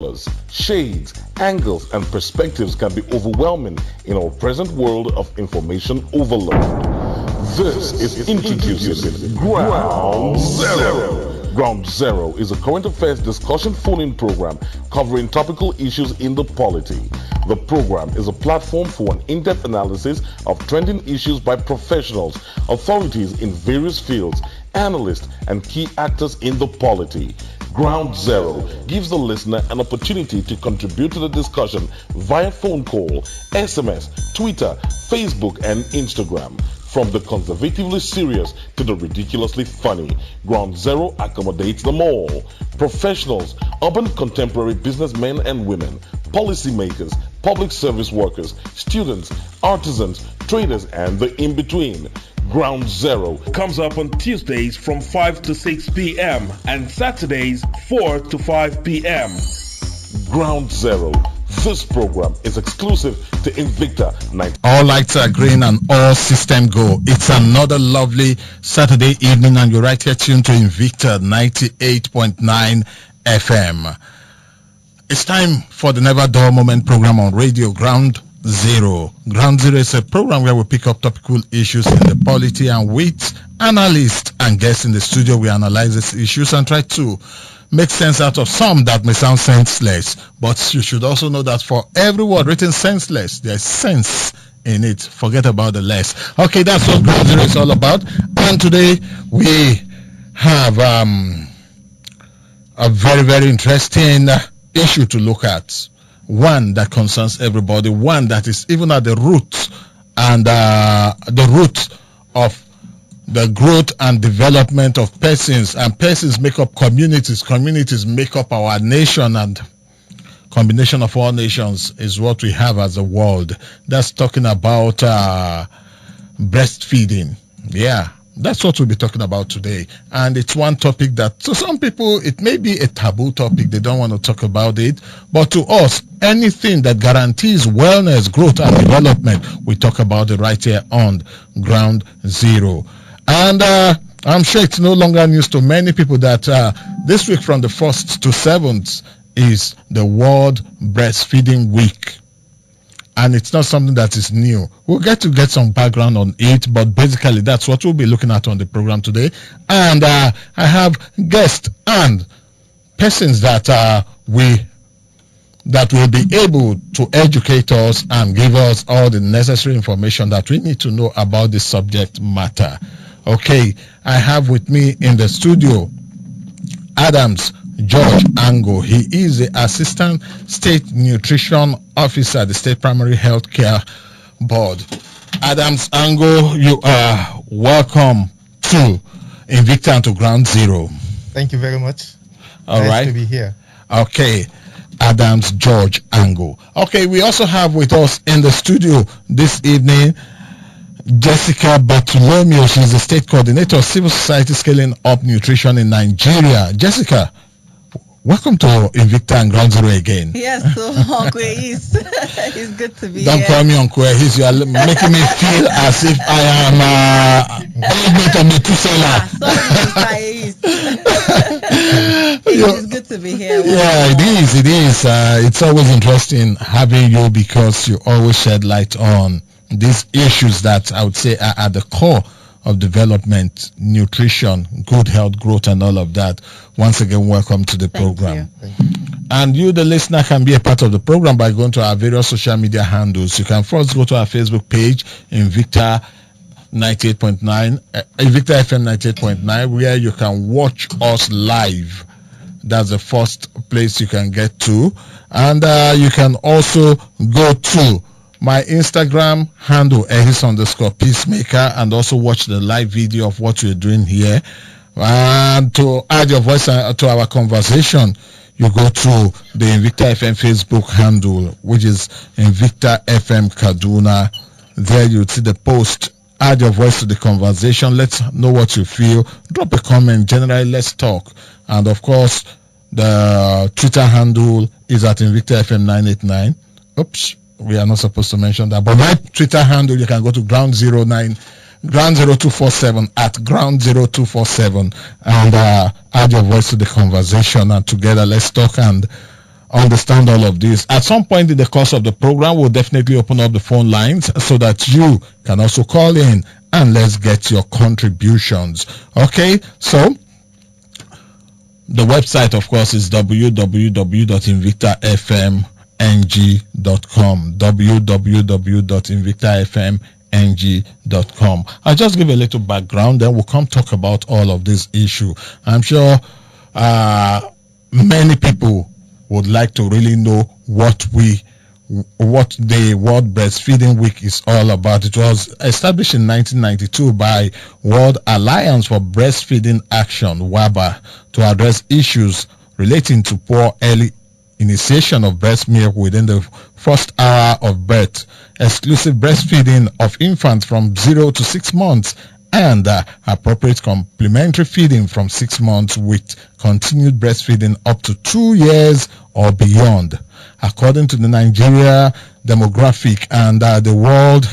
colors, shades, angles, and perspectives can be overwhelming in our present world of information overload. This is introducing Ground Zero. Ground Zero is a current affairs discussion phone-in program covering topical issues in the polity. The program is a platform for an in-depth analysis of trending issues by professionals, authorities in various fields, analysts, and key actors in the polity. Ground Zero gives the listener an opportunity to contribute to the discussion via phone call, SMS, Twitter, Facebook, and Instagram. From the conservatively serious to the ridiculously funny, Ground Zero accommodates them all. Professionals, urban contemporary businessmen and women, policymakers, public service workers, students, artisans, traders, and the in-between. Ground Zero comes up on Tuesdays from 5 to 6 p.m. and Saturdays 4 to 5 p.m. Ground Zero. This program is exclusive to Invicta 90. All lights are green and all system go. It's another lovely Saturday evening and you're right here tuned to Invicta 98.9 FM. It's time for the Never Dull Moment program on radio, Ground Zero. Ground Zero is a program where we pick up topical issues in the polity, and with analysts and guests in the studio, we analyze these issues and try to make sense out of some that may sound senseless. But you should also know that for every word written senseless, there's sense in it. Forget about the less. Okay, that's what Ground Zero is all about. And today we have a very, very interesting issue to look at. One that concerns everybody, one that is even at the root and the root of the growth and development of persons, and persons make up communities, communities make up our nation, and combination of all nations is what we have as a world. That's talking about breastfeeding. Yeah, that's what we'll be talking about today. And it's one topic that to some people it may be a taboo topic, they don't want to talk about it, but to us, anything that guarantees wellness, growth, and development, we talk about it right here on Ground Zero. And I'm sure it's no longer news to many people that this week from the 1st to 7th is the World Breastfeeding Week. And it's not something that is new. We'll get some background on it, but basically that's what we'll be looking at on the program today. And I have guests and persons that will be able to educate us and give us all the necessary information that we need to know about this subject matter. Okay, I have with me in the studio Adams George Ango. He is the Assistant State Nutrition Officer at the State Primary Health Care Board. Adams Ango, you are welcome to Invicta and to Ground Zero. Thank you very much. All nice right. to be here. Okay, Adams George Ango. Okay, we also have with us in the studio this evening Jessica Bartolomeo. She's the State Coordinator of Civil Society Scaling Up Nutrition in Nigeria. Jessica, welcome to Invicta and Ground Zero again. Yes, so Uncle East. It's good to be Don't here. call me Uncle East. You are making me feel as if I am element of Methuselah. Sorry, Mr. East. It's good to be here. Yeah, it is. It's always interesting having you because you always shed light on these issues that I would say are at the core of development, nutrition, good health, growth, and all of that. Once again, welcome to the program. Thank you. And you, the listener, can be a part of the program by going to our various social media handles. You can first go to our Facebook page, Invicta 98.9, Invicta FM 98.9, where you can watch us live. That's the first place you can get to. And you can also go to my Instagram handle, Ehis_Peacemaker, and also watch the live video of what we're doing here. And to add your voice to our conversation, you go to the Invicta FM Facebook handle, which is Invicta FM Kaduna. There you'll see the post. Add your voice to the conversation. Let's know what you feel. Drop a comment. Generally, let's talk. And of course, the Twitter handle is at Invicta FM 989. Oops. We are not supposed to mention that, but my Twitter handle, you can go to ground0247 at ground0247 and add your voice to the conversation, and together let's talk and understand all of this. At some point in the course of the program, we'll definitely open up the phone lines so that you can also call in and let's get your contributions. Okay, so the website, of course, is www.invictafmng.com. www.invictafmng.com. I'll just give a little background, then we'll come talk about all of this issue. I'm sure many people would like to really know what the World Breastfeeding Week is all about. It was established in 1992 by World Alliance for Breastfeeding Action, WABA, to address issues relating to poor early initiation of breast milk within the first hour of birth, exclusive breastfeeding of infants from 0 to 6 months, and appropriate complementary feeding from 6 months with continued breastfeeding up to 2 years or beyond. According to the Nigeria Demographic and the World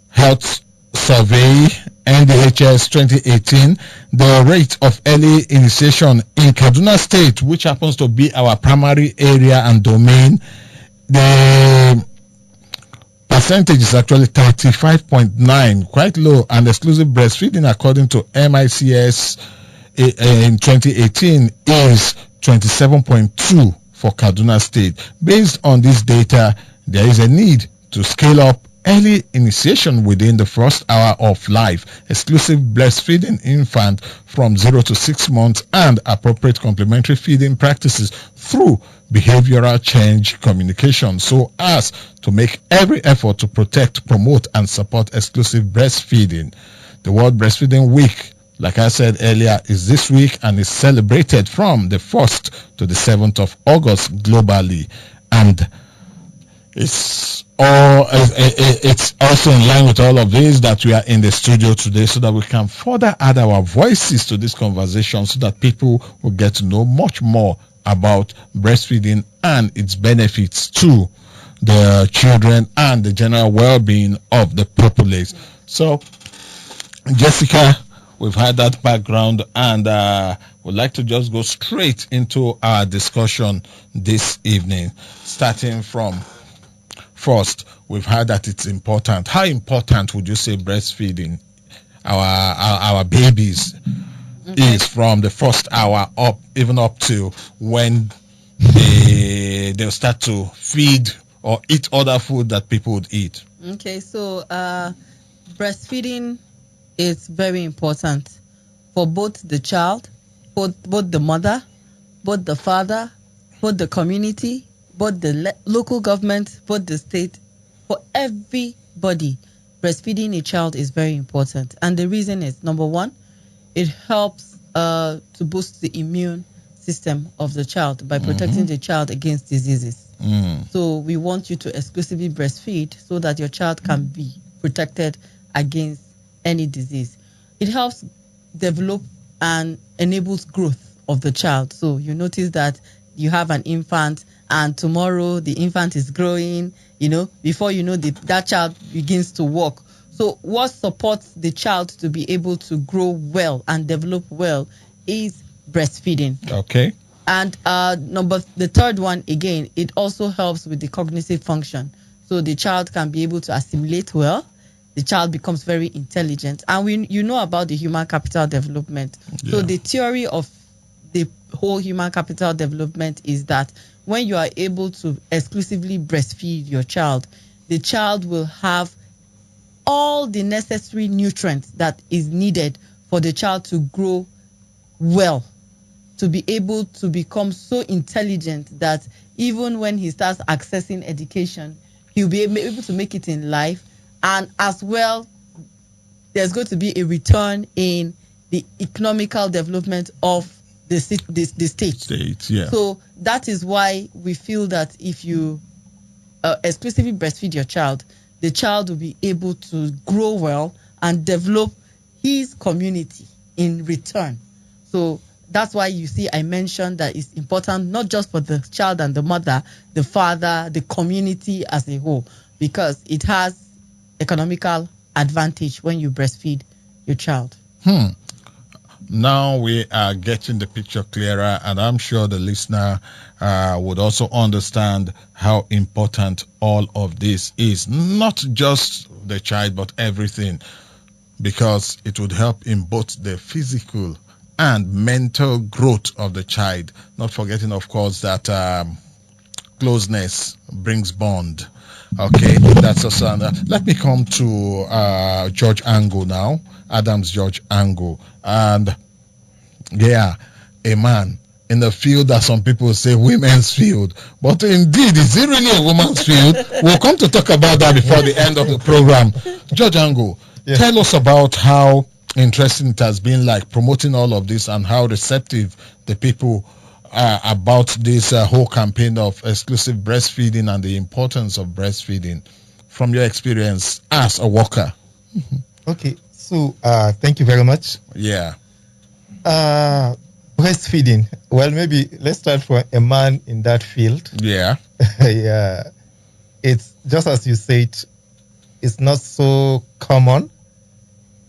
Health Survey, NDHS 2018, the rate of early initiation in Kaduna State, which happens to be our primary area and domain, the percentage is actually 35.9, quite low, and exclusive breastfeeding, according to MICS in 2018, is 27.2 for Kaduna State. Based on this data, there is a need to scale up early initiation within the first hour of life, exclusive breastfeeding infant from 0 to 6 months, and appropriate complementary feeding practices through behavioral change communication, so as to make every effort to protect, promote, and support exclusive breastfeeding. The World Breastfeeding Week, like I said earlier, is this week and is celebrated from the 1st to the 7th of August globally. And it's also in line with all of this that we are in the studio today so that we can further add our voices to this conversation so that people will get to know much more about breastfeeding and its benefits to the children and the general well-being of the populace. So, Jessica, we've had that background and would like to just go straight into our discussion this evening. Starting from first, we've heard that it's important. How important would you say breastfeeding our babies is from the first hour up, even up to when they'll start to feed or eat other food that people would eat? Okay, so breastfeeding is very important for both the child, both the mother, both the father, both the community, both the local government, both the state. For everybody, breastfeeding a child is very important. And the reason is, number one, it helps to boost the immune system of the child by protecting the child against diseases. So we want you to exclusively breastfeed so that your child can be protected against any disease. It helps develop and enables growth of the child. So you notice that you have an infant and tomorrow the infant is growing, before you know that child begins to walk. So what supports the child to be able to grow well and develop well is breastfeeding. Okay. And the third one, again, it also helps with the cognitive function. So the child can be able to assimilate well. The child becomes very intelligent. And you know about the human capital development. Yeah. So the theory of the whole human capital development is that when you are able to exclusively breastfeed your child, the child will have all the necessary nutrients that is needed for the child to grow well, to be able to become so intelligent that even when he starts accessing education, he'll be able to make it in life. And as well, there's going to be a return in the economical development of the state. Yeah. So that is why we feel that if you exclusively breastfeed your child, the child will be able to grow well and develop his community in return. So that's why you see I mentioned that it's important not just for the child and the mother, the father, the community as a whole, because it has economical advantage when you breastfeed your child. Now we are getting the picture clearer, and I'm sure the listener would also understand how important all of this is. Not just the child, but everything, because it would help in both the physical and mental growth of the child. Not forgetting, of course, that closeness brings bond. Okay, that's also. Let me come to George Angle now, Adams George Angle, and yeah, a man in the field that some people say women's field, but indeed, is it really a woman's field? We'll come to talk about that before the end of the program. George Angle, tell us about how interesting it has been, like promoting all of this, and how receptive the people about this whole campaign of exclusive breastfeeding and the importance of breastfeeding from your experience as a worker. Okay, so thank you very much. Yeah. Breastfeeding. Well, maybe let's start from a man in that field. Yeah. Yeah. It's just as you said, it's not so common,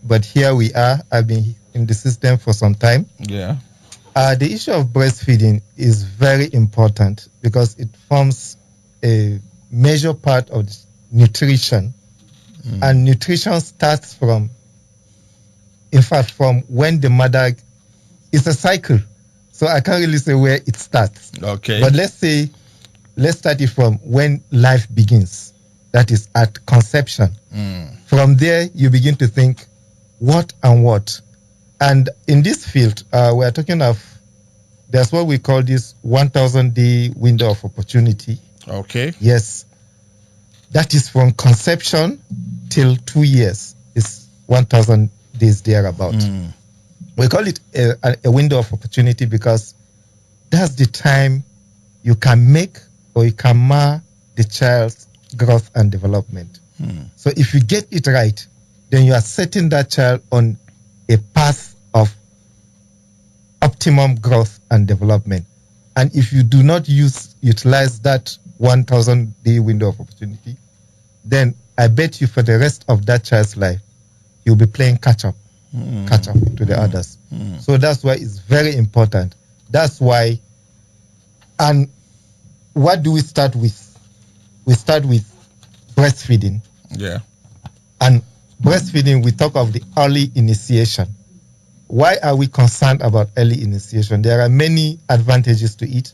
but here we are. I've been in the system for some time. Yeah. The issue of breastfeeding is very important because it forms a major part of nutrition. And nutrition starts from when the mother, it's a cycle. So I can't really say where it starts. Okay. But let's start it from when life begins. That is at conception. From there, you begin to think what and what. And in this field, we are talking of, there's what we call this 1,000-day window of opportunity. Okay. Yes. That is from conception till 2 years. It's 1,000 days thereabout. We call it a window of opportunity because that's the time you can make or you can mar the child's growth and development. So if you get it right, then you are setting that child on a path of optimum growth and development. And if you do not utilize that 1,000-day window of opportunity, then I bet you for the rest of that child's life, you'll be playing catch up to the others. So that's why it's very important. That's why, and what do we start with? We start with breastfeeding. Yeah. And breastfeeding, we talk of the early initiation. Why are we concerned about early initiation? There are many advantages to it,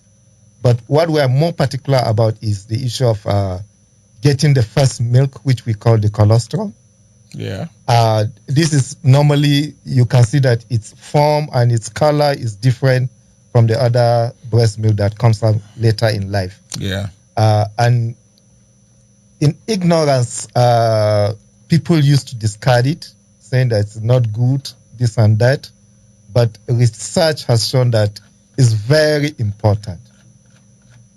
but what we are more particular about is the issue of getting the first milk, which we call the colostrum. Yeah. This is normally, you can see that its form and its color is different from the other breast milk that comes out later in life. Yeah. And in ignorance, people used to discard it, saying that it's not good, this and that. But research has shown that it's very important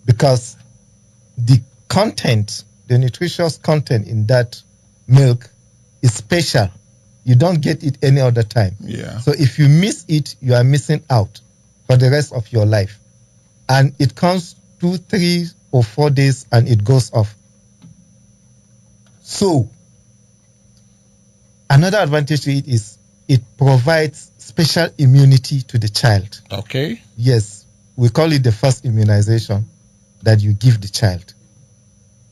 because the content, the nutritious content in that milk is special. You don't get it any other time. Yeah. So if you miss it, you are missing out for the rest of your life. And it comes 2, 3, or 4 days and it goes off. So another advantage to it is it provides special immunity to the child. Okay. Yes, we call it the first immunization that you give the child.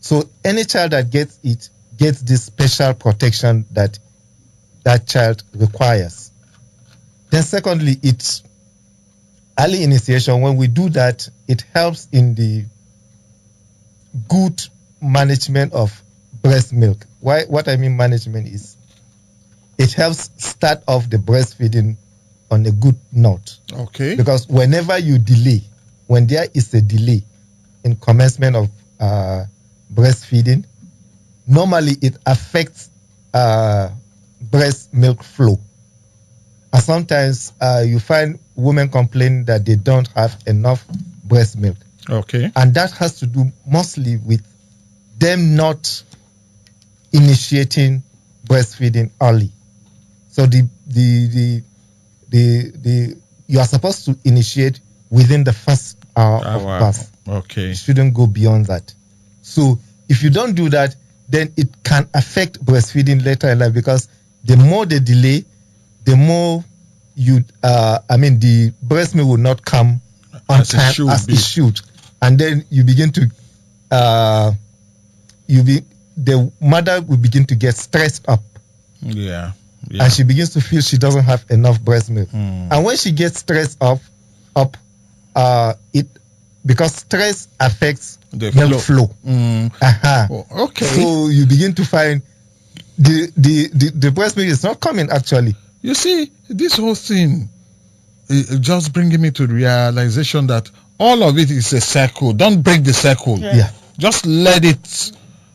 So any child that gets it gets this special protection that that child requires. Then secondly, it's early initiation. When we do that, it helps in the good management of breast milk. What I mean management is it helps start off the breastfeeding on a good note. Okay. Because whenever you delay, when there is a delay in commencement of breastfeeding, normally it affects breast milk flow. And sometimes you find women complain that they don't have enough breast milk. Okay. And that has to do mostly with them not initiating breastfeeding early. So you are supposed to initiate within the first hour of birth. Okay. You shouldn't go beyond that. So if you don't do that, then it can affect breastfeeding later in life because the more they delay, the more the breast milk will not come on As it time should as be. it should, and then you begin to the mother will begin to get stressed up, Yeah. and she begins to feel she doesn't have enough breast milk. And when she gets stressed up, it because stress affects The milk flow. Oh, okay. So you begin to find the breast milk is not coming actually. You see, this whole thing just bringing me to the realization that all of it is a circle. Don't break the circle. Yeah. Just let it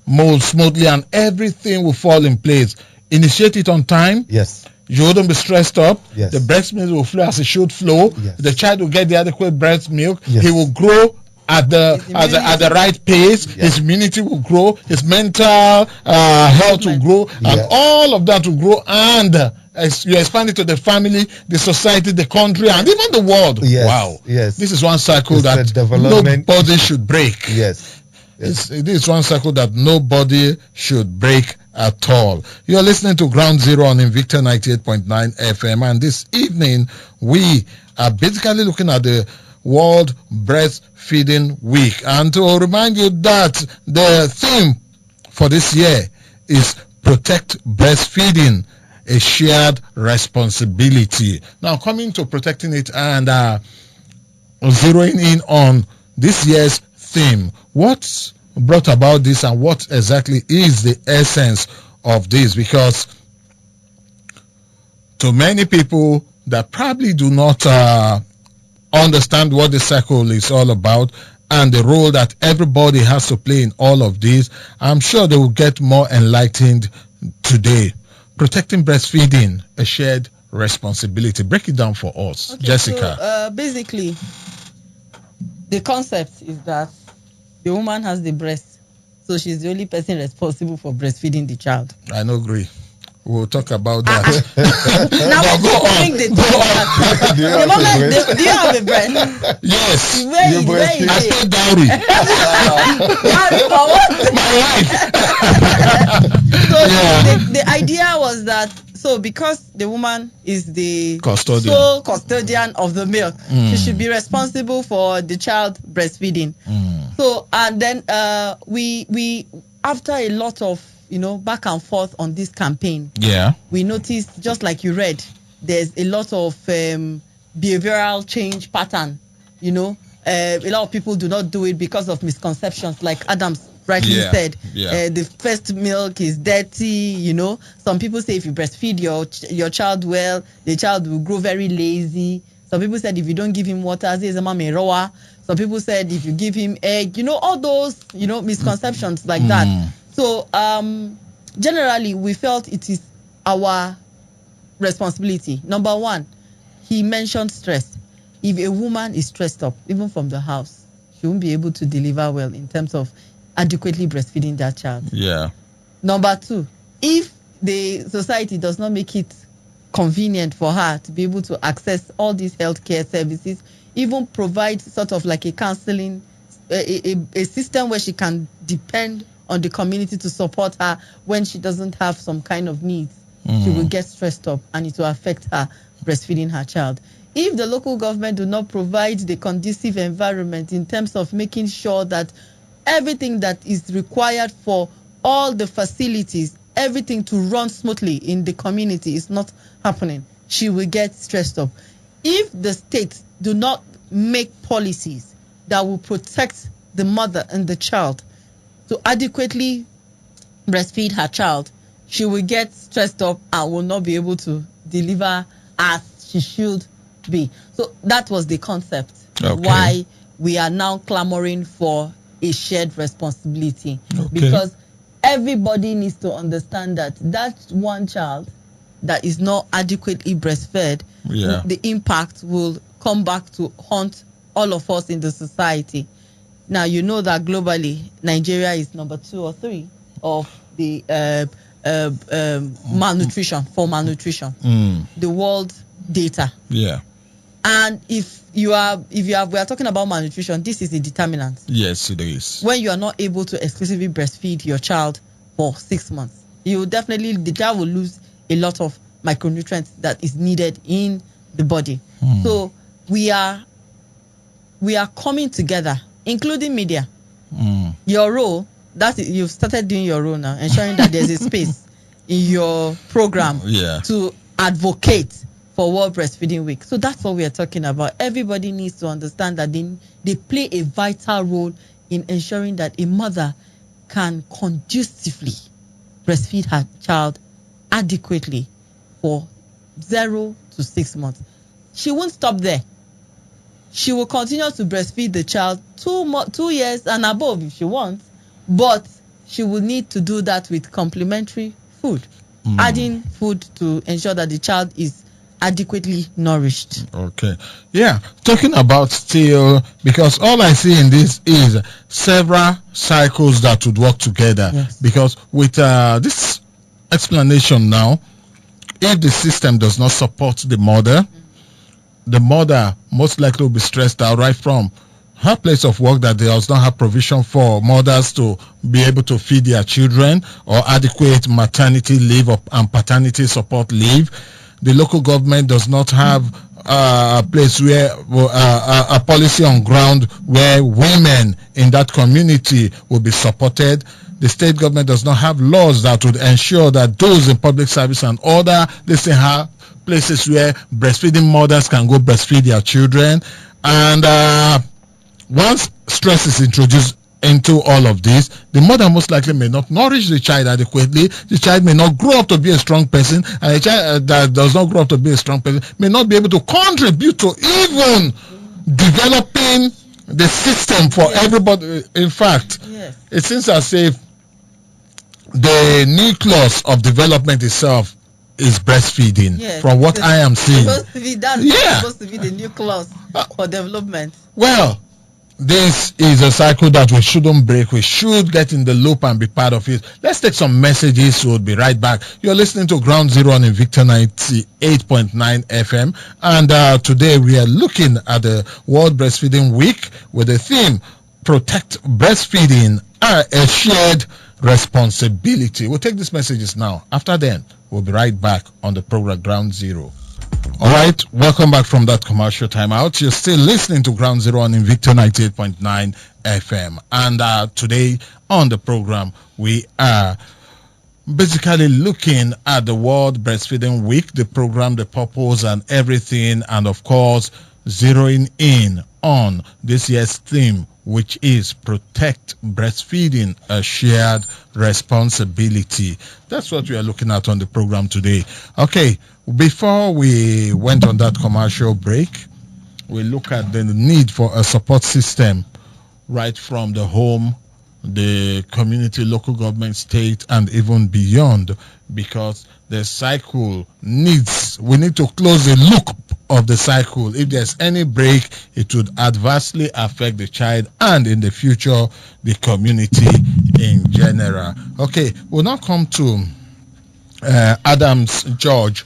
mold smoothly and everything will fall in place. Initiate it on time. Yes. You wouldn't be stressed up. Yes. The breast milk will flow as it should flow. Yes. The child will get the adequate breast milk. Yes. He will grow at the right pace. Yes. His immunity will grow. His mental health will grow, and Yeah. all of that will grow. And as you expand it to the family, the society, the country, and even the world. Yes. Wow. Yes. This is one cycle It's a that development. nobody should break. Yes. Yes. This is one cycle that nobody should break at all. You're listening to Ground Zero on Invicta 98.9 FM, and this evening we are basically looking at the World Breastfeeding Week. And to remind you that the theme for this year is Protect Breastfeeding, a shared responsibility. Now, coming to protecting it and zeroing in on this year's theme, what brought about this and what exactly is the essence of this? Because to many people that probably do not understand what the cycle is all about and the role that everybody has to play in all of this, I'm sure they will get more enlightened today. Protecting breastfeeding, a shared responsibility. Break it down for us, Okay, Jessica. So, basically, the concept is that the woman has the breast, so she's the only person responsible for breastfeeding the child. I no agree. We'll talk about that. Now, go on. bring the thing Do you the have a moment, breast? do you have a breast? Yes. Where You is breastfeed. I it? paid dowry. Marry for what? My wife. So Yeah. the idea was that, so because the woman is the Custodian. sole custodian of the milk, she should be responsible for the child breastfeeding. So, and then we after a lot of back and forth on this campaign, Yeah. we noticed, just like you read, there's a lot of behavioral change pattern. A lot of people do not do it because of misconceptions, like Adams rightly Yeah, said. yeah. The first milk is dirty. Some people say if you breastfeed your child well, the child will grow very lazy. Some people said if you don't give him water, some people said if you give him egg, all those misconceptions like that. So generally we felt it is our responsibility. Number one, he mentioned stress. If a woman is stressed up, even from the house, she won't be able to deliver well in terms of adequately breastfeeding that child. Yeah. Number two, if the society does not make it convenient for her to be able to access all these healthcare services, even provide sort of like a counseling, a system where she can depend on the community to support her when she doesn't have some kind of needs, she will get stressed up and it will affect her breastfeeding her child. If the local government do not provide the conducive environment in terms of making sure that everything that is required for all the facilities, everything to run smoothly in the community is not happening, she will get stressed up. If the state do not make policies that will protect the mother and the child to adequately breastfeed her child, she will get stressed up and will not be able to deliver as she should be. So that was the concept. Okay. Why we are now clamoring for a shared responsibility. Okay. Because everybody needs to understand that one child that is not adequately breastfed, Yeah. the impact will come back to haunt all of us in the society. Now, you know that globally, Nigeria is number 2 or 3 of the malnutrition, for malnutrition. The world data. Yeah. And if we are talking about malnutrition, this is a determinant. Yes, it is. When you are not able to exclusively breastfeed your child for 6 months, the child will lose a lot of micronutrients that is needed in the body. So we are coming together, including media. Your role, you've started doing your role now, ensuring that there's a space in your program to advocate for World Breastfeeding Week. So that's what we are talking about. Everybody needs to understand that they play a vital role in ensuring that a mother can conducively breastfeed her child adequately for 0 to 6 months. She won't stop there. She will continue to breastfeed the child 2 years and above if she wants, but she will need to do that with complementary food, adding food to ensure that the child is adequately nourished. Okay. Yeah. Talking about still, because all I see in this is several cycles that would work together. Yes. Because with this explanation now, if the system does not support the mother most likely will be stressed out right from her place of work, that they does not have provision for mothers to be able to feed their children or adequate maternity leave and paternity support leave. The local government does not have a place where a policy on ground where women in that community will be supported. The state government does not have laws that would ensure that those in public service and other have places where breastfeeding mothers can go breastfeed their children. And once stress is introduced into all of this, the mother most likely may not nourish the child adequately. The child may not grow up to be a strong person, and a child that does not grow up to be a strong person may not be able to contribute to even developing the system for everybody. In fact, it seems as if the nucleus of development itself is breastfeeding, from what I am seeing. Supposed to be the nucleus for development. Well, this is a cycle that we shouldn't break. We should get in the loop and be part of it. Let's take some messages. We'll be right back. You're listening to Ground Zero on Invicta 98.9 FM. And today we are looking at the World Breastfeeding Week with the theme, Protect Breastfeeding, a Shared Responsibility. We'll take these messages now. After then, we'll be right back on the program Ground Zero. All right, welcome back from that commercial timeout. You're still listening to Ground Zero on Invicta 98.9 FM. And today on the program, we are basically looking at the World Breastfeeding Week, the program, the purpose, and everything. And of course, zeroing in on this year's theme, which is Protect Breastfeeding, a Shared Responsibility. That's what we are looking at on the program today. Okay, before we went on that commercial break, we look at the need for a support system right from the home, the community, local government, state, and even beyond, because the cycle we need to close the loop of the cycle. If there's any break, it would adversely affect the child and in the future, the community in general. Okay, we'll now come to Adams George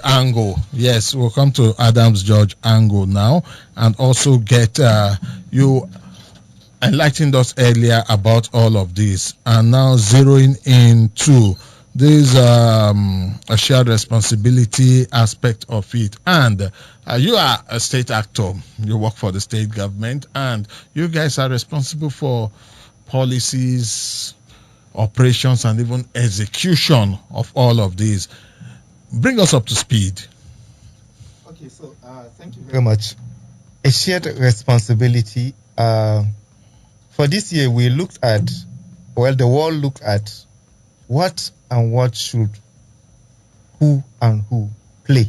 Angle. Yes, we'll come to Adams George Angle now, and also get you enlightened us earlier about all of this, and now zeroing into this a shared responsibility aspect of it. And you are a state actor, you work for the state government, and you guys are responsible for policies, operations, and even execution of all of these. Bring us up to speed. Okay, so thank you very much. A shared responsibility. For this year, we looked at, the world looked at what and what should who and who play.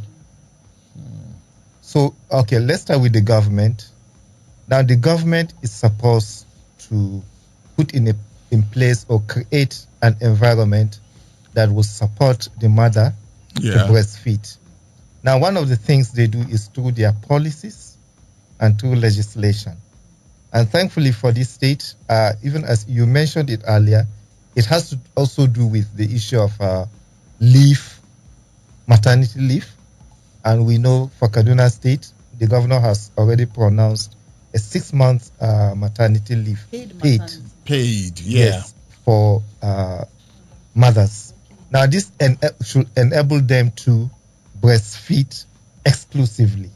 So, okay, let's start with the government. Now, the government is supposed to put in place or create an environment that will support the mother to breastfeed. Now, one of the things they do is through their policies and through legislation. And thankfully for this state, even as you mentioned it earlier, it has to also do with the issue of leave, maternity leave. And we know for Kaduna State, the governor has already pronounced a 6-month maternity leave. Paid, yes, for mothers. Now, this should enable them to breastfeed exclusively.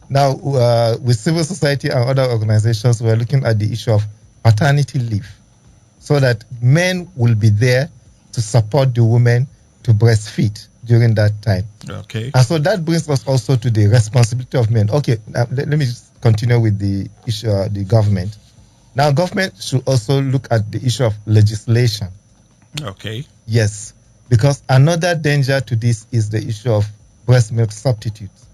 Now, with civil society and other organizations, we're looking at the issue of paternity leave, so that men will be there to support the women to breastfeed during that time. Okay. And so that brings us also to the responsibility of men. Okay, let me just continue with the issue, the government. Now, government should also look at the issue of legislation. Okay. Yes, because another danger to this is the issue of breast milk substitutes.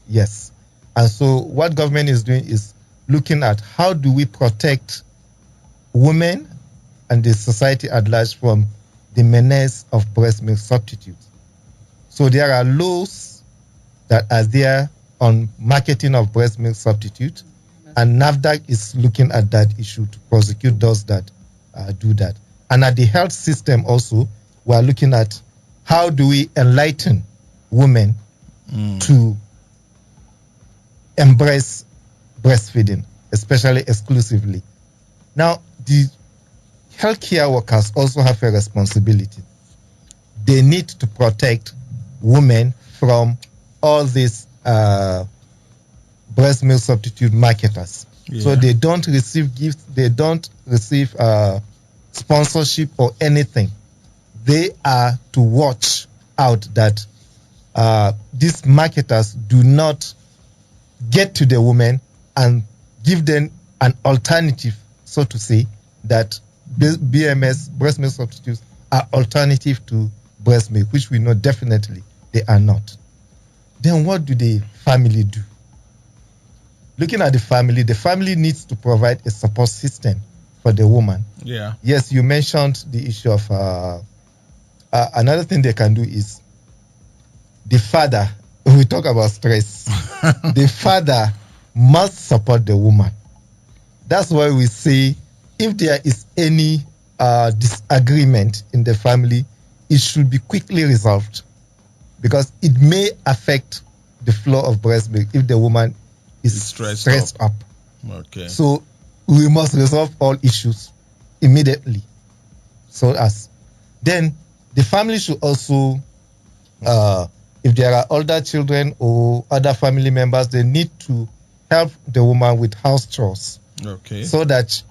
Yes. And so what government is doing is looking at how do we protect women and the society at large from the menace of breast milk substitutes. So there are laws that are there on marketing of breast milk substitute, and NAFDAC is looking at that issue to prosecute those that do that. And at the health system also, we are looking at how do we enlighten women to embrace breastfeeding, especially exclusively. Now, the healthcare workers also have a responsibility. They need to protect women from all these breast milk substitute marketers. Yeah. So they don't receive gifts, they don't receive sponsorship or anything. They are to watch out that these marketers do not get to the women and give them an alternative, so to say, that BMS, breast milk substitutes, are alternative to breast milk, which we know definitely they are not. Then what do the family do? Looking at the family needs to provide a support system for the woman. Yeah. Yes, you mentioned the issue of another thing they can do is the father. We talk about stress. The father must support the woman. That's why we say if there is any disagreement in the family, it should be quickly resolved, because it may affect the flow of breast milk if the woman is stressed up. Okay. So we must resolve all issues immediately. So then the family should also, if there are older children or other family members, they need to help the woman with house chores. Okay. So that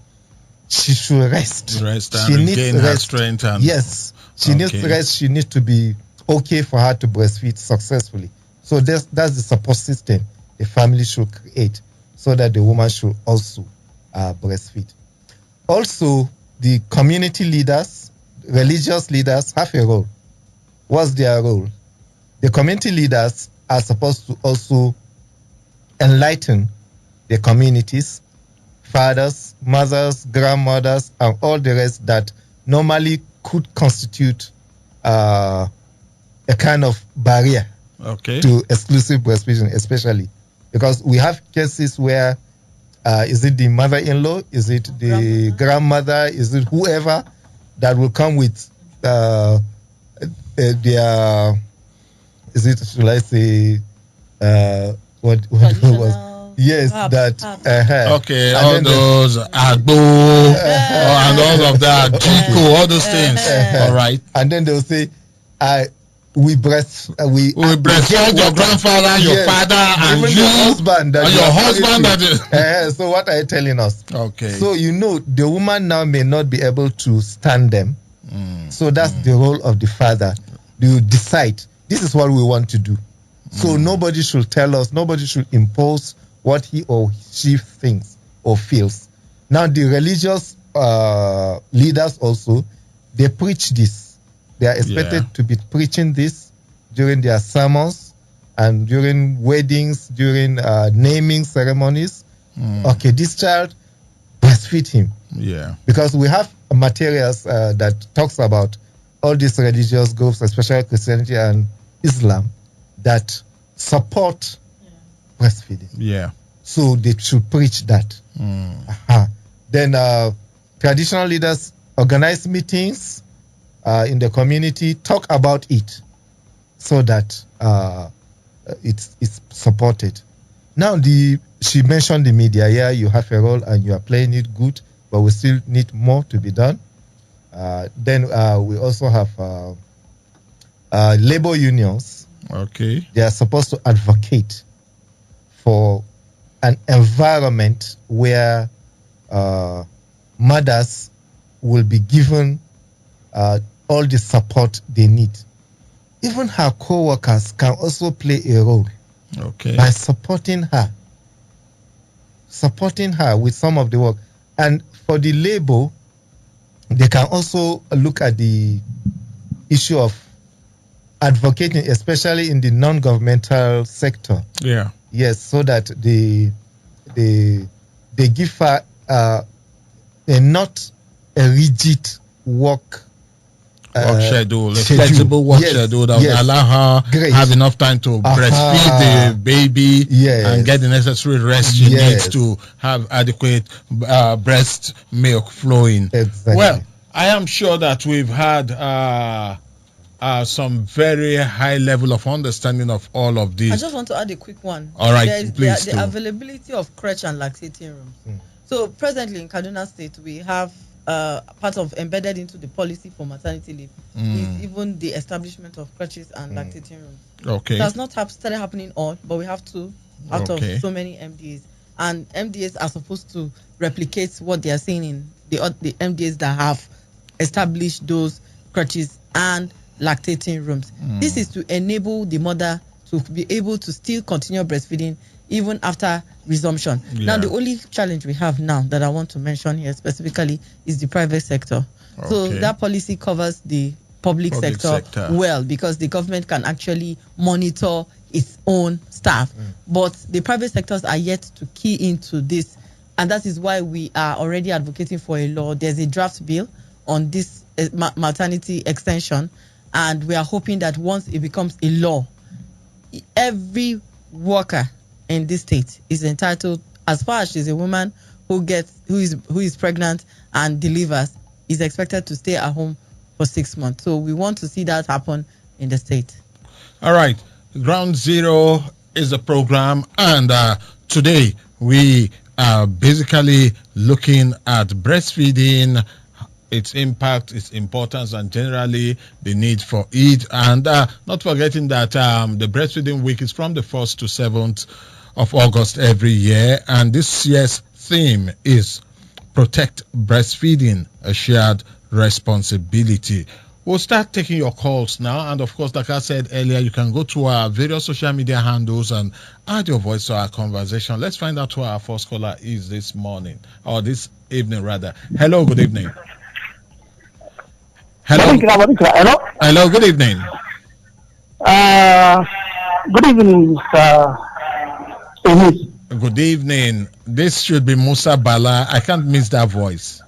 she should rest. Rest and She regain needs her rest. strength. And Yes, she needs Okay. rest. She needs to be okay for her to breastfeed successfully. So that's the support system the family should create, so that the woman should also breastfeed. Also, the community leaders, religious leaders have a role. What's their role? The community leaders are supposed to also enlighten the communities, fathers, mothers, grandmothers, and all the rest that normally could constitute a kind of barrier Okay. to exclusive breastfeeding, especially because we have cases where is it the mother-in-law, is it the grandmother, is it whoever that will come with their, is it, should I say, what it was? Traditional Yes, herbs, that. herbs. Okay, And all then those agbo and all of that, jiko, all those things. All right. And then they'll say, we breastfed your grandfather, your father, and even you, your husband. and your husband. So what are you telling us? Okay. So the woman now may not be able to stand them. So that's the role of the father. You decide, this is what we want to do. So nobody should tell us, nobody should impose what he or she thinks or feels. Now the religious leaders also, they preach this. They are expected to be preaching this during their sermons and during weddings, during naming ceremonies. Okay, this child, breastfeed him. Yeah. Because we have materials that talks about all these religious groups, especially Christianity and Islam, that support breastfeeding. Yeah. So they should preach that. Then traditional leaders organize meetings in the community, talk about it, so that it's supported. Now, she mentioned the media. Yeah, you have a role and you are playing it good, but we still need more to be done. Then we also have labor unions Okay. They are supposed to advocate for an environment where mothers will be given all the support they need. Even her co-workers can also play a role by supporting her with some of the work. And for the labor, they can also look at the issue of advocating, especially in the non-governmental sector. Yeah. Yes, so that they give her not a rigid work schedule, a flexible work schedule that will allow her have enough time to breastfeed the baby and get the necessary rest she needs to have adequate breast milk flowing. Exactly. Well, I am sure that we've had some very high level of understanding of all of this. I just want to add a quick one. All right, please. The availability of crèche and lactating rooms. So presently in Kaduna State, we have part of embedded into the policy for maternity leave is even the establishment of crèches and lactating rooms. Okay. It has not started happening all, but we have two out of so many MDAs. And MDAs are supposed to replicate what they are seeing in the MDAs that have established those crèches and lactating rooms. This is to enable the mother to be able to still continue breastfeeding even after resumption. Now, the only challenge we have now that I want to mention here specifically is the private sector. So that policy covers the public sector well, because the government can actually monitor its own staff. But the private sectors are yet to key into this. And that is why we are already advocating for a law. There's a draft bill on this maternity extension. And we are hoping that once it becomes a law, every worker in this state is entitled, as far as she's a woman who is pregnant and delivers, is expected to stay at home for 6 months. So we want to see that happen in the state. All right. Ground Zero is the program, and today we are basically looking at breastfeeding, its impact, its importance, and generally the need for it. And not forgetting that the breastfeeding week is from the 1st to 7th of August every year. And this year's theme is Protect Breastfeeding, a Shared Responsibility. We'll start taking your calls now. And of course, like I said earlier, you can go to our various social media handles and add your voice to our conversation. Let's find out who our first caller is this morning, or this evening rather. Hello, good evening. Hello. Hello, good evening. Good evening, Mr. Good evening. This should be Musa Bala. I can't miss that voice.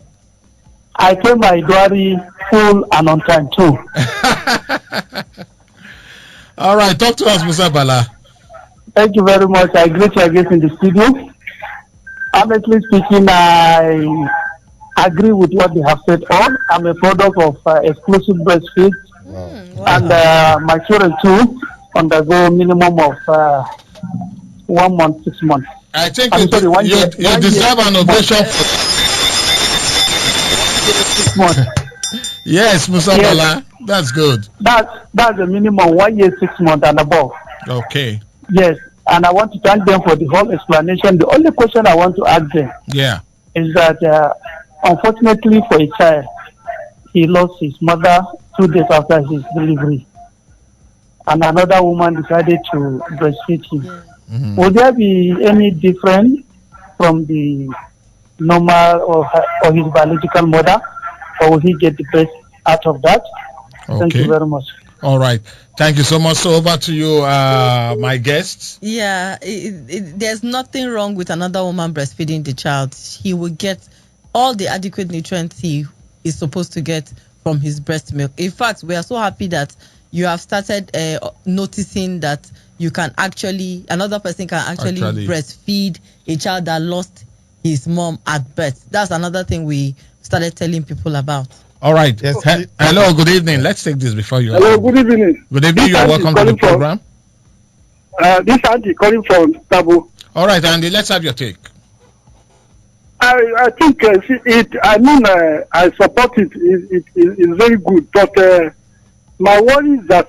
I came my Dwari full and on time too. All right, talk to us, Musa Bala. Thank you very much. I greet you again in the studio. Honestly speaking, I agree with what they have said on. I'm a product of exclusive breastfeed. And my children too undergo minimum of 1 month, 6 months. I think you deserve an ovation for 6 months. Yes, Musa Bala, that's good. That's the minimum, 1 year, 6 months and above. Okay. Yes, and I want to thank them for the whole explanation. The only question I want to ask them is that unfortunately for a child, he lost his mother 2 days after his delivery, and another woman decided to breastfeed him. Will there be any difference from the normal or his biological mother, or will he get the best out of that? Thank you very much. All right. Thank you so much. So over to you, my guests. Yeah, there's nothing wrong with another woman breastfeeding the child. He will get all the adequate nutrients he is supposed to get from his breast milk. In fact, we are so happy that you have started noticing that you can another person can actually breastfeed a child that lost his mom at birth. That's another thing we started telling people about. All right. Yes. Hello, good evening. Let's take this before you. Hello, good evening. Good evening. You are welcome to the program. This Andy calling from Tabo. All right, Andy, let's have your take. I think I support it. It's very good. But my worry is that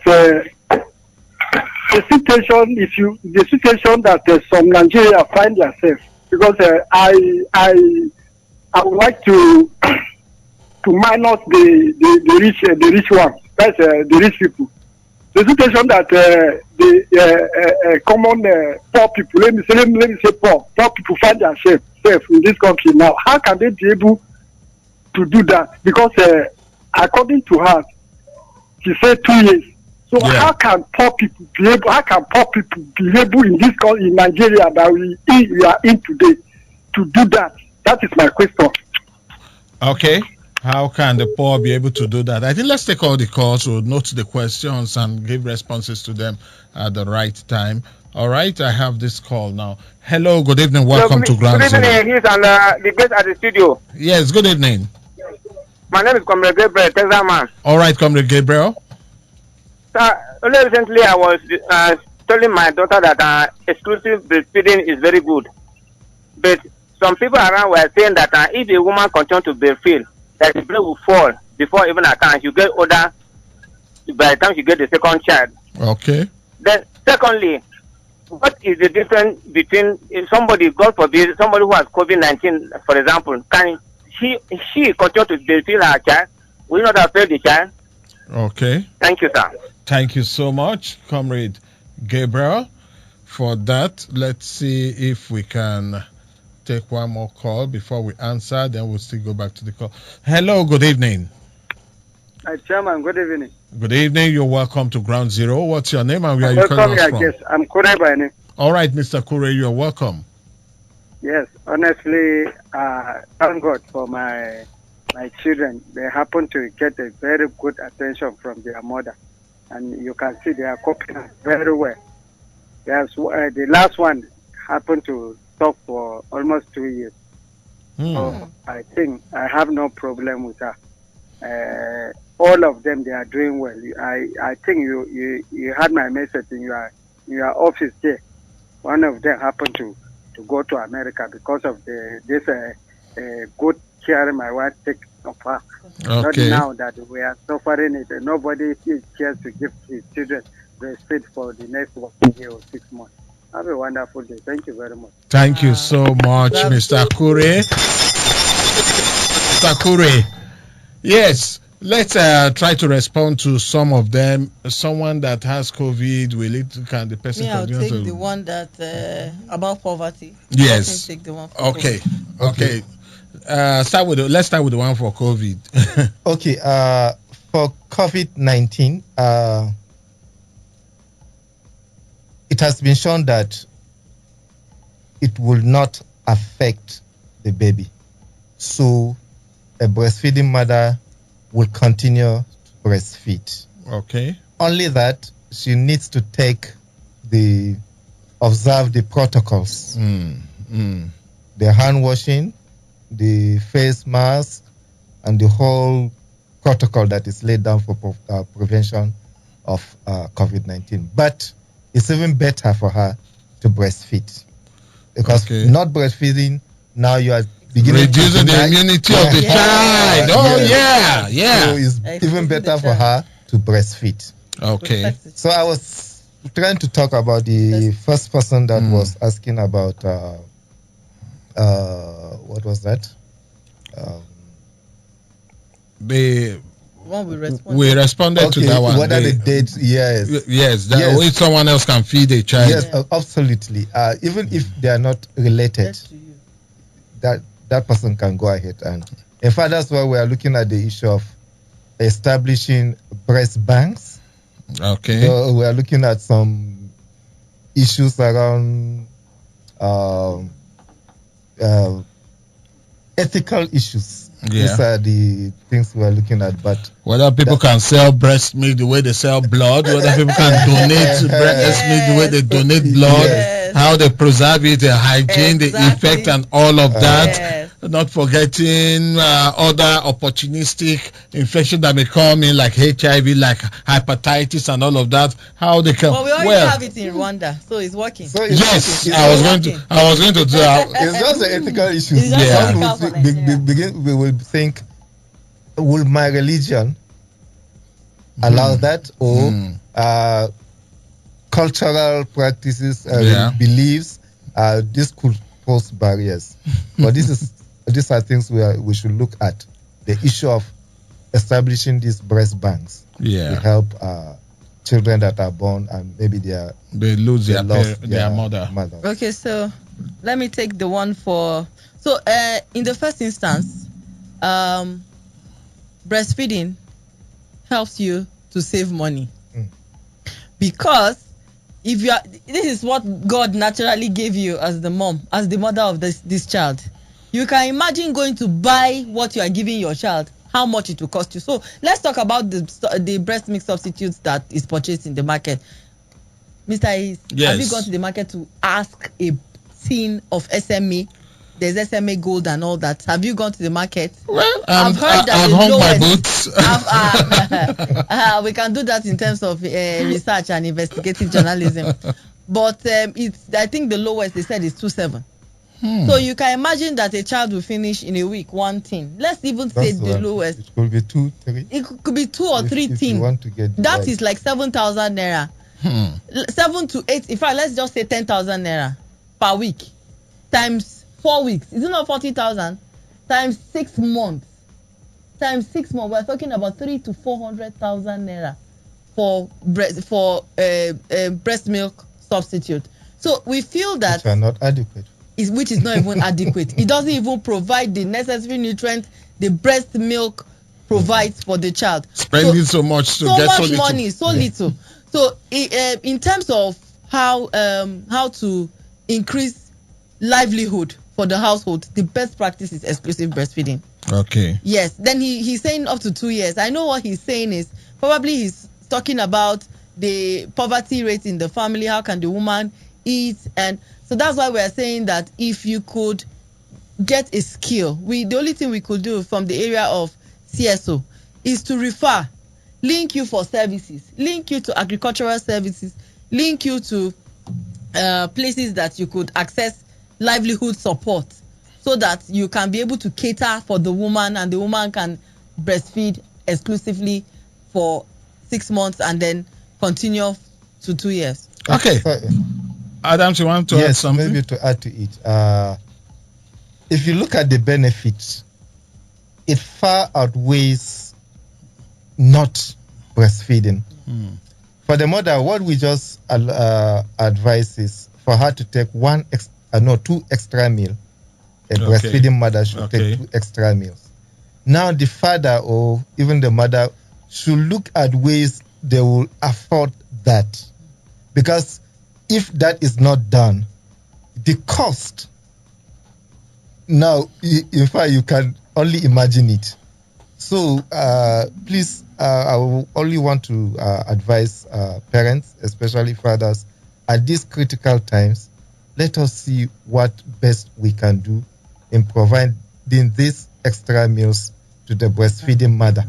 the situation that some Nigeria find themselves, because I would like to minus the rich ones. That's the rich people. The situation that the common poor people, let me say poor people find themselves in this country now. How can they be able to do that? Because according to her, she said 2 years. So how can poor people be able? How can poor people be able in this country, in Nigeria, that we are in today, to do that? That is my question. Okay. How can the poor be able to do that? I think let's take all the calls, we'll note the questions and give responses to them at the right time. All right, I have this call now. Hello, good evening. Welcome to Ground Zero. Good evening, the guest at the studio. Yes, good evening. My name is Comrade Gabriel, Texas man. All right, Comrade Gabriel. Sir, only recently I was telling my daughter that exclusive breastfeeding is very good. But some people around were saying that if a woman continues to breastfeed, that the breast will fall before even a time you get older, by the time you get the second child. Okay. Then, secondly, what is the difference between somebody, God forbid, somebody who has COVID-19, for example, can she continue to breastfeed her child? Will you not affect the child? Okay. Thank you, sir. Thank you so much, Comrade Gabriel, for that. Let's see if we can take one more call before we answer, then we'll still go back to the call. Hello, good evening. Hi, Chairman, good evening. Good evening, you're welcome to Ground Zero. What's your name and where are you calling us from? Yes, I'm Kure by name. All right, Mr. Kure, you're welcome. Yes, honestly, thank God for my children. They happen to get a very good attention from their mother. And you can see they are coping very well. Yes, the last one happened to talk for almost 2 years. So I think I have no problem with her. All of them, they are doing well. I think you had my message in your office there. One of them happened to go to America because of this good care my wife takes of her. Okay. Not now that we are suffering it, nobody cares to give his children breastfeed for the next 1 year or 6 months. Have a wonderful day. Thank you very much. Thank you so much, Mr. Kure. Mr. Kure. Yes, let's try to respond to some of them. Someone that has COVID, can the person I'll continue take to... the one that about poverty. Yes. Take the one for Okay. COVID. Okay. Let's start with the one for COVID. Okay. For COVID-19, it has been shown that it will not affect the baby. So a breastfeeding mother will continue to breastfeed. Okay. Only that she needs to observe the protocols. The hand washing, the face mask, and the whole protocol that is laid down for prevention of COVID-19. But it's even better for her to breastfeed, because not breastfeeding, now you are beginning reducing the immunity of the child. So it's even better for her to breastfeed. Okay. So I was trying to talk about the first person that was asking about what was that? We responded to that one. Whether the date, if someone else can feed a child. Yes, absolutely. Even if they are not related, that person can go ahead. And in fact, that's why we are looking at the issue of establishing breast banks. Okay. So we are looking at some issues around ethical issues. These are the things we are looking at. But whether people can sell breast milk the way they sell blood, whether people can donate breast milk the way they donate blood, how they preserve it, the hygiene, the effect, and all of that. Not forgetting other opportunistic infections that may come in, like HIV, like hepatitis, and all of that. How they can. Well, we already have it in Rwanda, so it's working. So I was going to do that. It's just an ethical issue. We will think, will my religion allow that, or cultural practices, beliefs, this could pose barriers. But these are things we should look at. The issue of establishing these breast banks to help children that are born and maybe they lose their mother. Okay, so let me take the one for. So in the first instance, breastfeeding helps you to save money because this is what God naturally gave you as the mom, as the mother of this child. You can imagine going to buy what you are giving your child, how much it will cost you. So let's talk about the breast milk substitutes that is purchased in the market. Mr. Ace, have you gone to the market to ask a tin of SMA? There's SMA Gold and all that. Have you gone to the market? Well, I've heard that I've hung my boots. We can do that in terms of research and investigative journalism. But I think the lowest they said is 2.7. So you can imagine that a child will finish in a week one tin. Let's even say the lowest. It could be 2, 3. It could be 2 or 3 tin. You want to get that is like 7,000 naira. 7 to 8. In fact, let's just say 10,000 naira per week times 4 weeks. Is it not 40,000 times 6 months? Times 6 months, we're talking about 300,000 to 400,000 naira for breast milk substitute. So we feel that which are not adequate. Which is not even adequate. It doesn't even provide the necessary nutrients the breast milk provides for the child. Spending so much to get so little money, so little. So in terms of how to increase livelihood for the household, the best practice is exclusive breastfeeding. Okay. Yes. Then he's saying up to 2 years. I know what he's saying is probably he's talking about the poverty rate in the family. How can the woman eat? And so that's why we're saying that if you could get a skill, the only thing we could do from the area of CSO is to refer, link you for services, link you to agricultural services, link you to places that you could access livelihood support so that you can be able to cater for the woman and the woman can breastfeed exclusively for 6 months and then continue to 2 years. Okay. Adams, you want to add something? Maybe to add to it. If you look at the benefits, it far outweighs not breastfeeding. For the mother, what we just advise is for her to take 2 extra meals. A breastfeeding mother should take 2 extra meals. Now the father or even the mother should look at ways they will afford that. Because if that is not done, the cost, now, in fact, you can only imagine it. So please, I will only want to advise parents, especially fathers, at these critical times, let us see what best we can do in providing these extra meals to the breastfeeding mother.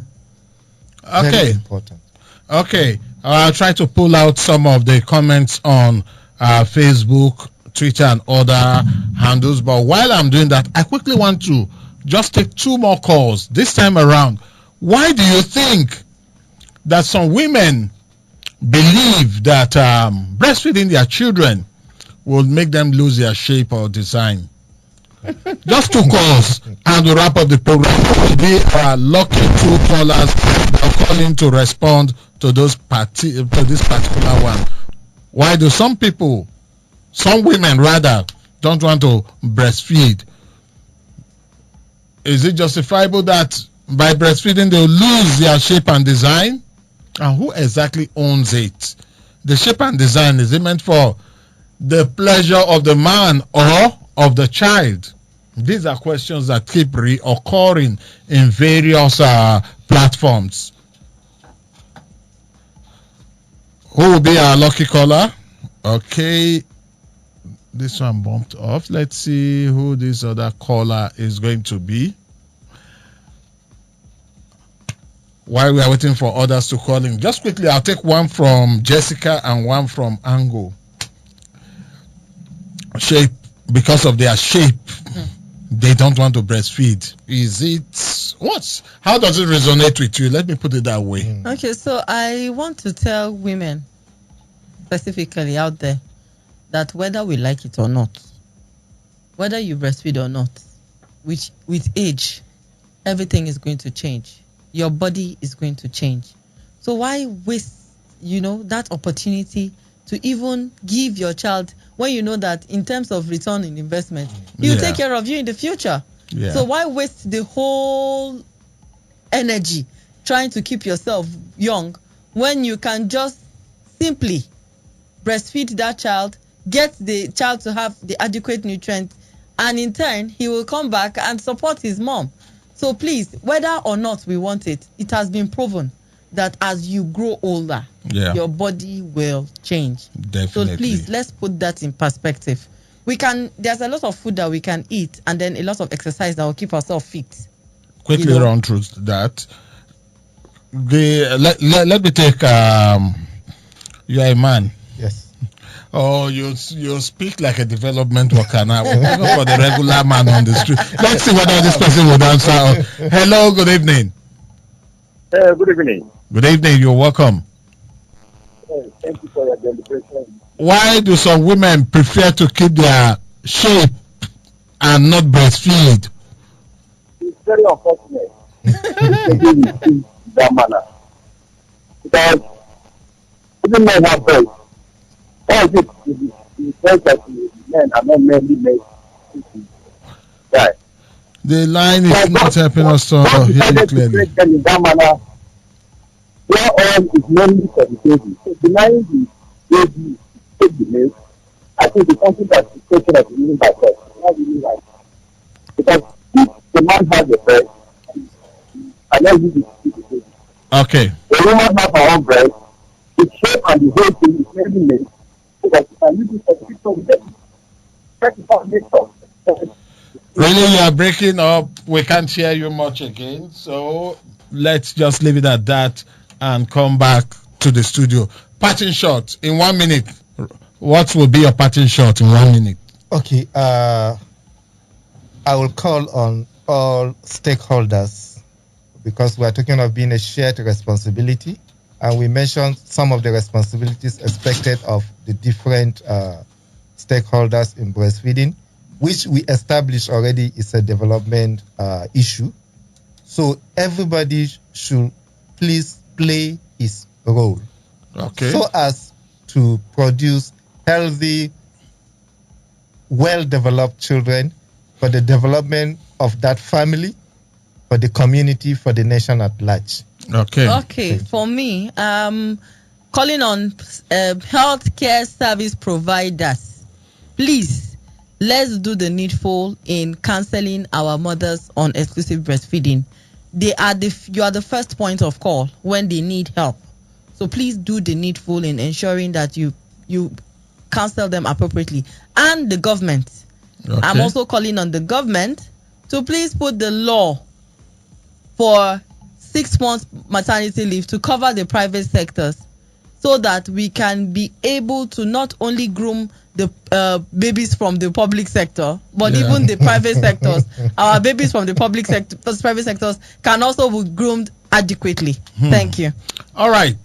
Okay. Very important. Okay. I'll try to pull out some of the comments on Facebook, Twitter, and other handles. But while I'm doing that, I quickly want to just take 2 more calls. This time around, why do you think that some women believe that breastfeeding their children will make them lose their shape or design? Just 2 calls and we'll wrap up the program. We'll be lucky 2 callers that are calling to respond to this particular one. Why do some women rather, don't want to breastfeed? Is it justifiable that by breastfeeding they'll lose their shape and design? And who exactly owns it? The shape and design, is it meant for the pleasure of the man or of the child? These are questions that keep reoccurring in various platforms. Who will be our lucky caller? Okay, this one bumped off. Let's see who this other caller is going to be. While we are waiting for others to call in, just quickly, I'll take one from Jessica and one from Ango. Shape, because of their shape, they don't want to breastfeed. How does it resonate with you? Let me put it that way. Okay, so I want to tell women specifically out there that whether we like it or not, whether you breastfeed or not, with age, everything is going to change. Your body is going to change. So why waste, that opportunity to even give your child when you know that in terms of return in investment, he'll take care of you in the future. Yeah. So why waste the whole energy trying to keep yourself young when you can just simply breastfeed that child, get the child to have the adequate nutrients, and in turn, he will come back and support his mom. So please, whether or not we want it, it has been proven that as you grow older, your body will change. Definitely. So please, let's put that in perspective. There's a lot of food that we can eat, and then a lot of exercise that will keep ourselves fit. Quickly run through that. Let me take, you're a man. Yes. Oh, you speak like a development worker now. We're looking for the regular man on the street. Let's see whether this person would answer. Hello, good evening. Good evening. Good evening, you're welcome. Thank you for your deliberation. Why do some women prefer to keep their shape and not breastfeed? It's very unfortunate. That manner. Because even men have breasts. Why is it the fact that men are not mainly made right? The line is not helping us to hear you clearly. In that manner, their oil is mainly for the baby. So denying the baby take the milk, I think it's something that is taken as a by force. Not really right. Because if the man has a breast, and then use it to the baby. Okay. The woman has her own breast, the shape and the whole thing is mainly made so that you can use it for the picture with them. Really, you are breaking up. We can't hear you much again. So let's just leave it at that and come back to the studio. Parting shot in 1 minute. What will be your parting shot in 1 minute? Okay. I will call on all stakeholders because we are talking of being a shared responsibility. And we mentioned some of the responsibilities expected of the different stakeholders in breastfeeding, which we established already is a development issue. So everybody should please play his role. Okay. So as to produce healthy, well-developed children for the development of that family, for the community, for the nation at large. Okay. For me, calling on healthcare service providers, please, let's do the needful in counseling our mothers on exclusive breastfeeding. You are the first point of call when they need help. So please do the needful in ensuring that you counsel them appropriately. And the government. Okay. I'm also calling on the government to please put the law for 6 months maternity leave to cover the private sectors so that we can be able to not only groom the babies from the public sector, but even the private sectors. Our babies from the public sector, private sectors can also be groomed adequately. Thank you. All right.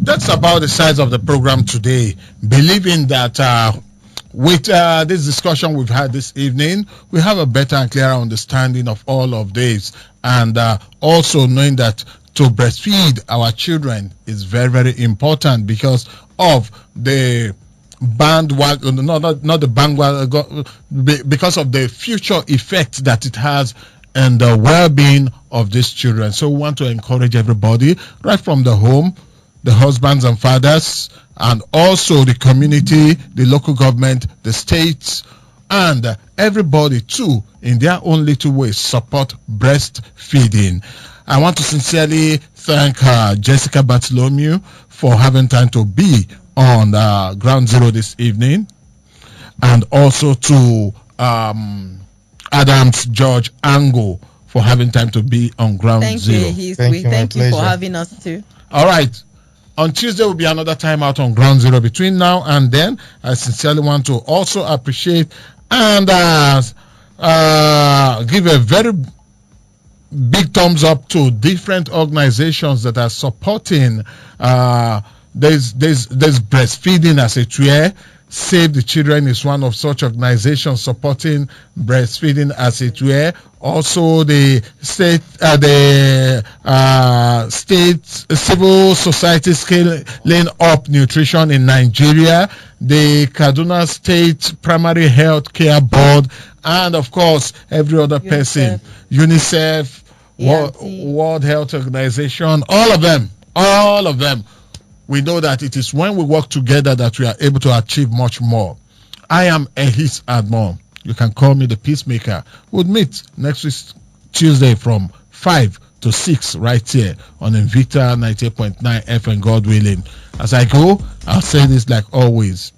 That's about the size of the program today. Believing that with this discussion we've had this evening, we have a better and clearer understanding of all of this. And also knowing that to breastfeed our children is very, very important because of the bandwagon, not the bandwagon, because of the future effect that it has and the well-being of these children. So we want to encourage everybody right from the home, the husbands and fathers, and also the community, the local government, the states, and everybody too, in their own little ways, support breastfeeding. I want to sincerely thank Jessica Bartholomew for having time to be on Ground Zero this evening, and also to Adams George Ango for having time to be on Ground Zero. Thank you for having us too. All right. On Tuesday will be another time out on Ground Zero. Between now and then, I sincerely want to also appreciate and give a very big thumbs up to different organizations that are supporting there's breastfeeding as a tool. Save the Children is one of such organizations supporting breastfeeding as it were. Also, the state civil society scaling up nutrition in Nigeria, the Kaduna State Primary Health Care Board, and of course every other person, UNICEF, World Health Organization, all of them. We know that it is when we work together that we are able to achieve much more. I am Ehis Admon. You can call me the Peacemaker. We'll meet next week, Tuesday from 5 to 6 right here on Invicta 98.9 FM, God willing. As I go, I'll say this like always.